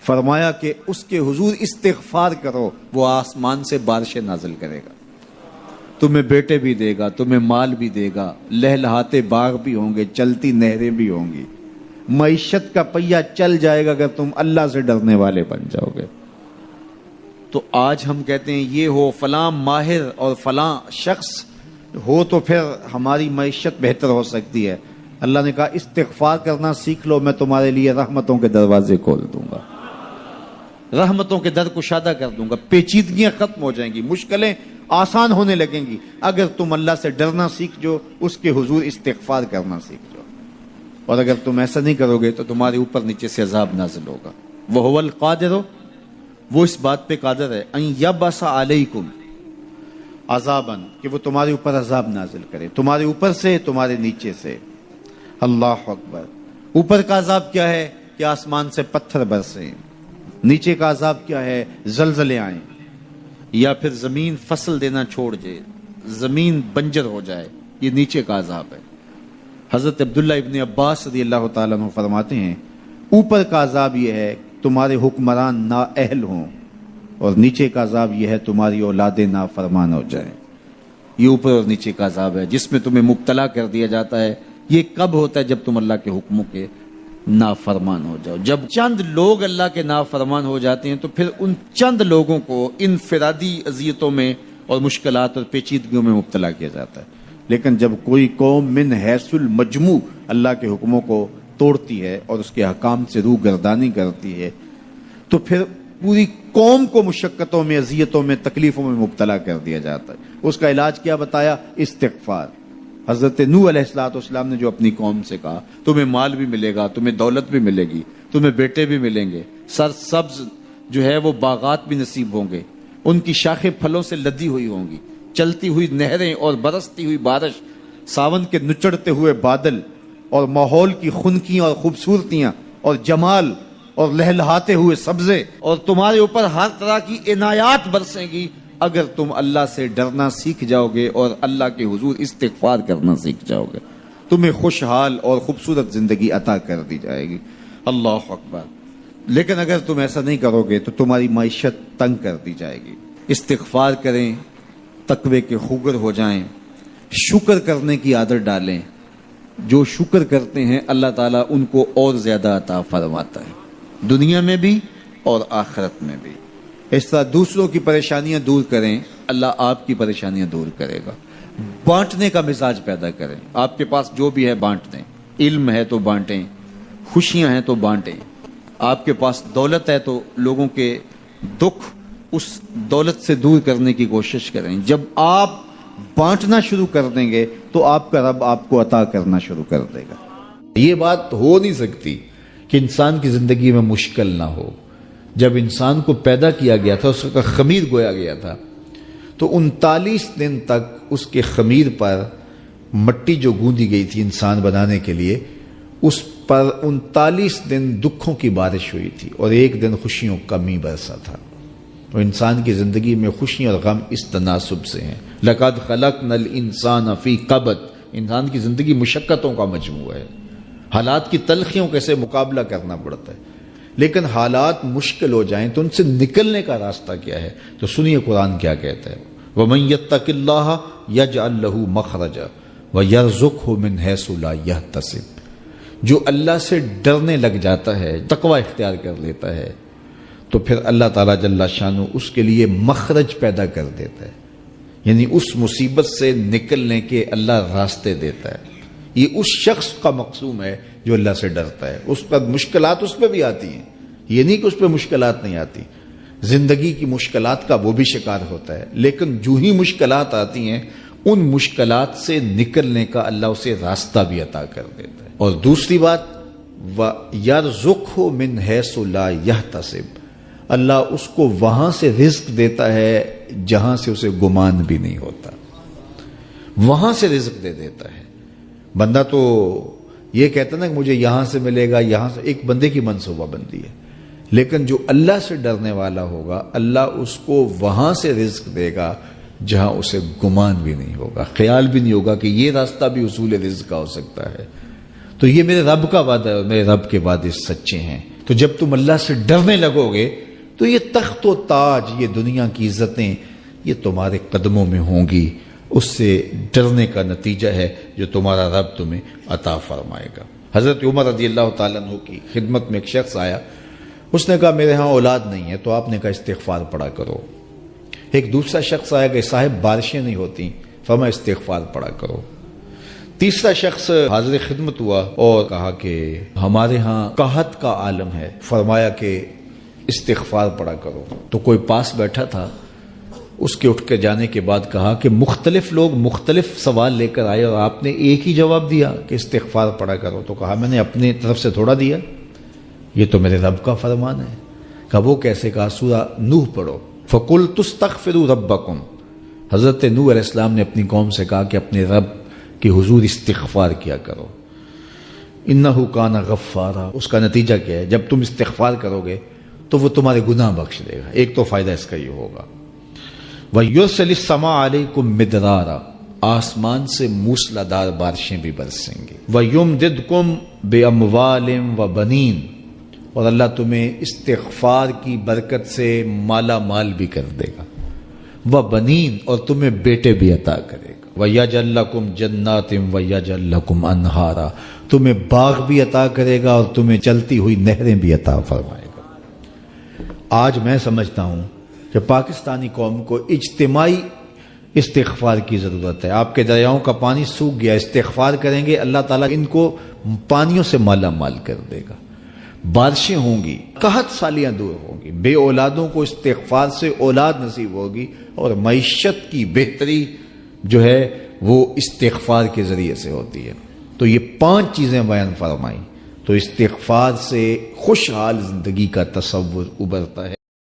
فرمایا کہ اس کے حضور استغفار کرو، وہ آسمان سے بارشیں نازل کرے گا، تمہیں بیٹے بھی دے گا، تمہیں مال بھی دے گا، لہلہاتے باغ بھی ہوں گے، چلتی نہریں بھی ہوں گی، معیشت کا پہیہ چل جائے گا اگر تم اللہ سے ڈرنے والے بن جاؤ گے۔ تو آج ہم کہتے ہیں یہ ہو فلاں ماہر اور فلاں شخص ہو تو پھر ہماری معیشت بہتر ہو سکتی ہے۔ اللہ نے کہا استغفار کرنا سیکھ لو، میں تمہارے لیے رحمتوں کے دروازے کھول دوں گا، رحمتوں کے در کشادہ کر دوں گا، پیچیدگیاں ختم ہو جائیں گی، مشکلیں آسان ہونے لگیں گی اگر تم اللہ سے ڈرنا سیکھ جو، اس کے حضور استغفار کرنا سیکھ جو۔ اور اگر تم ایسا نہیں کرو گے تو تمہارے اوپر نیچے سے عذاب نازل ہوگا۔ وَهُوَ الْقَادِرُ، وہ اس بات پہ قادر ہے، ان یبعث علیکم عذابا، کہ وہ تمہارے اوپر عذاب نازل کرے، تمہارے اوپر سے، تمہارے نیچے سے۔ اللہ اکبر۔ اوپر کا عذاب کیا ہے کہ آسمان سے پتھر برسیں، نیچے کا عذاب کیا ہے زلزلے آئیں، یا پھر زمین فصل دینا چھوڑ جائے، زمین بنجر ہو جائے، یہ نیچے کا عذاب ہے۔ حضرت عبداللہ ابن عباس رضی اللہ تعالیٰ عنہ فرماتے ہیں اوپر کا عذاب یہ ہے تمہارے حکمران نااہل ہوں، اور نیچے کا عذاب یہ ہے تمہاری اولادیں نافرمان ہو جائیں۔ یہ اوپر اور نیچے کا عذاب ہے جس میں تمہیں مبتلا کر دیا جاتا ہے۔ یہ کب ہوتا ہے؟ جب تم اللہ کے حکموں کے نافرمان ہو جاؤ۔ جب چند لوگ اللہ کے نافرمان ہو جاتے ہیں تو پھر ان چند لوگوں کو انفرادی اذیتوں میں اور مشکلات اور پیچیدگیوں میں مبتلا کیا جاتا ہے۔ لیکن جب کوئی قوم من حیث المجموع اللہ کے حکموں کو توڑتی ہے اور اس کے حکام سے روح گردانی کرتی ہے تو پھر پوری قوم کو مشقتوں میں، اذیتوں میں، تکلیفوں میں مبتلا کر دیا جاتا ہے۔ اس کا علاج کیا بتایا؟ استغفار۔ حضرت نوح علیہ السلام نے جو اپنی قوم سے کہا تمہیں مال بھی ملے گا، تمہیں دولت بھی ملے گی، تمہیں بیٹے بھی ملیں گے، سرسبز جو ہے وہ باغات بھی نصیب ہوں گے، ان کی شاخیں پھلوں سے لدی ہوئی ہوں گی، چلتی ہوئی نہریں اور برستی ہوئی بارش، ساون کے نچڑتے ہوئے بادل، اور ماحول کی خنکیاں اور خوبصورتیاں اور جمال اور لہلہاتے ہوئے سبزے، اور تمہارے اوپر ہر طرح کی عنایات برسیں گی اگر تم اللہ سے ڈرنا سیکھ جاؤ گے اور اللہ کے حضور استغفار کرنا سیکھ جاؤ گے، تمہیں خوشحال اور خوبصورت زندگی عطا کر دی جائے گی۔ اللہ اکبر۔ لیکن اگر تم ایسا نہیں کرو گے تو تمہاری معیشت تنگ کر دی جائے گی۔ استغفار کریں، تقوی کے خوگر ہو جائیں، شکر کرنے کی عادت ڈالیں۔ جو شکر کرتے ہیں اللہ تعالیٰ ان کو اور زیادہ عطا فرماتا ہے، دنیا میں بھی اور آخرت میں بھی۔ اس طرح دوسروں کی پریشانیاں دور کریں، اللہ آپ کی پریشانیاں دور کرے گا۔ بانٹنے کا مزاج پیدا کریں، آپ کے پاس جو بھی ہے بانٹ دیں، علم ہے تو بانٹیں، خوشیاں ہیں تو بانٹیں، آپ کے پاس دولت ہے تو لوگوں کے دکھ اس دولت سے دور کرنے کی کوشش کریں۔ جب آپ بانٹنا شروع کر دیں گے تو آپ کا رب آپ کو عطا کرنا شروع کر دے گا۔ یہ بات ہو نہیں سکتی کہ انسان کی زندگی میں مشکل نہ ہو۔ جب انسان کو پیدا کیا گیا تھا، اس کا خمیر گویا گیا تھا، تو 39 دن تک اس کے خمیر پر مٹی جو گوندی گئی تھی انسان بنانے کے لیے، اس پر 39 دن دکھوں کی بارش ہوئی تھی اور ایک دن خوشیوں کا می برسا تھا۔ تو انسان کی زندگی میں خوشی اور غم اس تناسب سے ہیں۔ لَقَدْ خَلَقْنَا الْإِنسَانَ فِي قَبْضٍ، انسان کی زندگی مشقتوں کا مجموعہ ہے، حالات کی تلخیوں کے سے مقابلہ کرنا پڑتا ہے۔ لیکن حالات مشکل ہو جائیں تو ان سے نکلنے کا راستہ کیا ہے؟ تو سنیے قرآن کیا کہتا ہے، وَمَن يَتَّقِ اللَّهَ يَجْعَل لَّهُ مَخْرَجًا وَيَرْزُقْهُ مِنْ حَيْثُ لَا يَحْتَسِبُ، جو اللہ سے ڈرنے لگ جاتا ہے، تقوی اختیار کر لیتا ہے، تو پھر اللہ تعالیٰ جل شانہ اس کے لیے مخرج پیدا کر دیتا ہے، یعنی اس مصیبت سے نکلنے کے اللہ راستے دیتا ہے۔ یہ اس شخص کا مقصوم ہے جو اللہ سے ڈرتا ہے۔ اس پر مشکلات اس پہ بھی آتی ہیں، یہ نہیں کہ اس پہ مشکلات نہیں آتی، زندگی کی مشکلات کا وہ بھی شکار ہوتا ہے، لیکن جو ہی مشکلات آتی ہیں ان مشکلات سے نکلنے کا اللہ اسے راستہ بھی عطا کر دیتا ہے۔ اور دوسری بات، وَيَرْزُقْهُ مِنْ حَيْثُ لَا يَحْتَسِبُ، اللہ اس کو وہاں سے رزق دیتا ہے جہاں سے اسے گمان بھی نہیں ہوتا، وہاں سے رزق دے دیتا ہے۔ بندہ تو یہ کہتا نا کہ مجھے یہاں سے ملے گا، یہاں سے، ایک بندے کی منصوبہ بندی ہے، لیکن جو اللہ سے ڈرنے والا ہوگا اللہ اس کو وہاں سے رزق دے گا جہاں اسے گمان بھی نہیں ہوگا، خیال بھی نہیں ہوگا کہ یہ راستہ بھی حصول رزق کا ہو سکتا ہے۔ تو یہ میرے رب کا وعدہ ہے اور میرے رب کے وعدے سچے ہیں۔ تو جب تم اللہ سے ڈرنے لگو گے تو یہ تخت و تاج، یہ دنیا کی عزتیں، یہ تمہارے قدموں میں ہوں گی۔ اس سے ڈرنے کا نتیجہ ہے جو تمہارا رب تمہیں عطا فرمائے گا۔ حضرت عمر رضی اللہ تعالیٰ عنہ کی خدمت میں ایک شخص آیا، اس نے کہا میرے ہاں اولاد نہیں ہے، تو آپ نے کہا استغفار پڑھا کرو۔ ایک دوسرا شخص آیا کہ صاحب بارشیں نہیں ہوتی، فرمایا استغفار پڑھا کرو۔ تیسرا شخص حاضر خدمت ہوا اور کہا کہ ہمارے ہاں قحط کا عالم ہے، فرمایا کہ استغفار پڑھا کرو۔ تو کوئی پاس بیٹھا تھا، اس کے اٹھ کے جانے کے بعد کہا کہ مختلف لوگ مختلف سوال لے کر آئے اور آپ نے ایک ہی جواب دیا کہ استغفار پڑھا کرو۔ تو کہا میں نے اپنی طرف سے تھوڑا دیا، یہ تو میرے رب کا فرمان ہے۔ کہا وہ کیسے؟ کہا سورہ نوح پڑھو، فَقُلْتُ اسْتَغْفِرُوا رَبَّكُمْ۔ حضرت نوح علیہ السلام نے اپنی قوم سے کہا کہ اپنے رب کہ حضور استغفار کیا کرو، انہو کان غفارا۔ اس کا نتیجہ کیا ہے؟ جب تم استغفار کرو گے تو وہ تمہارے گناہ بخش دے گا۔ ایک تو فائدہ اس کا یہ ہوگا، وَيُرْسِلِ السَّمَاءَ عَلَيْكُمْ مِدْرَارًا، آسمان سے موسلادھار بارشیں بھی برسیں گی، وَيُمْدِدْكُمْ بِأَمْوَالٍ وَبَنِينَ، اور اللہ تمہیں استغفار کی برکت سے مالا مال بھی کر دے گا، وَبَنِينَ، اور تمہیں بیٹے بھی عطا کرے گا، وَيَجْعَلْ لَكُمْ جَنَّاتٍ وَيَجْعَلْ لَكُمْ أَنْهَارًا، تمہیں باغ بھی عطا کرے گا اور تمہیں چلتی ہوئی نہریں بھی عطا فرمائے گا۔ آج میں سمجھتا ہوں کہ پاکستانی قوم کو اجتماعی استغفار کی ضرورت ہے۔ آپ کے دریاؤں کا پانی سوکھ گیا، استغفار کریں گے اللہ تعالیٰ ان کو پانیوں سے مالا مال کر دے گا، بارشیں ہوں گی، قحط سالیاں دور ہوں گی، بے اولادوں کو استغفار سے اولاد نصیب ہوگی، اور معیشت کی بہتری جو ہے وہ استغفار کے ذریعے سے ہوتی ہے۔ تو یہ 5 چیزیں بیان فرمائیں، تو استغفار سے خوشحال زندگی کا تصور ابھرتا ہے۔